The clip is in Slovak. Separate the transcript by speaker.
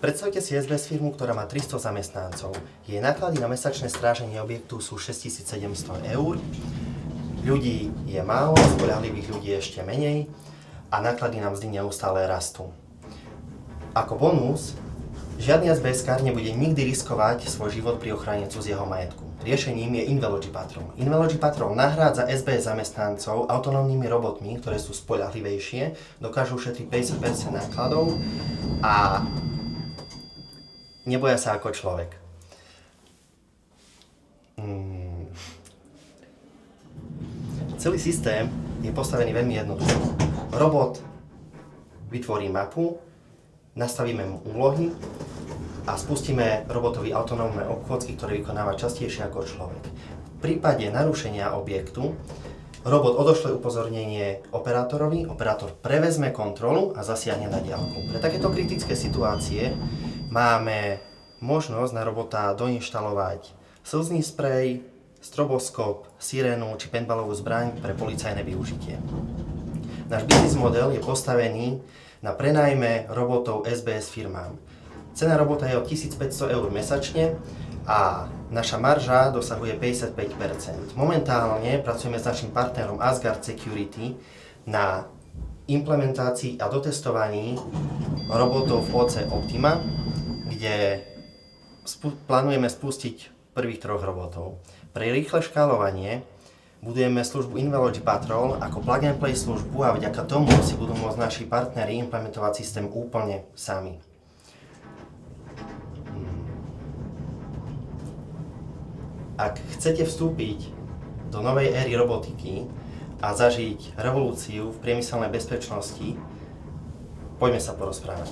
Speaker 1: Predstavte si SBS firmu, ktorá má 300 zamestnancov. Jej náklady na mesačné stráženie objektu sú 6700 eur. Ľudí je málo, spoľahlivých ľudí je ešte menej a náklady na mzdy neustále rastú. Ako bonus, žiadny SBS-kár nebude nikdy riskovať svoj život pri ochrane cudzieho majetku. Riešením je Invelogy Patrol. Invelogy Patrol nahrádza SBS zamestnancov autonómnymi robotmi, ktoré sú spoľahlivejšie, dokážu ušetriť 50% nákladov a neboja sa ako človek. Celý systém je postavený veľmi jednoducho. Robot vytvorí mapu, nastavíme mu úlohy a spustíme robotovi autonómne obchôdzky, ktoré vykonáva častejšie ako človek. V prípade narušenia objektu robot odošle upozornenie operátorovi, operátor prevezme kontrolu a zasiahne na diaľku. Pre takéto kritické situácie máme možnosť na robota doinštalovať slzný sprej, stroboskop, sirénu či paintballovú zbraň pre policajné využitie. Náš biznis model je postavený na prenajme robotov SBS firmám. Cena robota je od 1500 eur mesačne a naša marža dosahuje 55%. Momentálne pracujeme s našim partnerom Asgard Security na implementácii a dotestovaní robotov v OC Optima, kde plánujeme spustiť prvých 3 robotov. Pre rýchle škálovanie budujeme službu Invelogy Patrol ako plug-and-play službu a vďaka tomu si budú môcť naši partneri implementovať systém úplne sami. Ak chcete vstúpiť do novej éry robotiky a zažiť revolúciu v priemyselnej bezpečnosti, poďme sa porozprávať.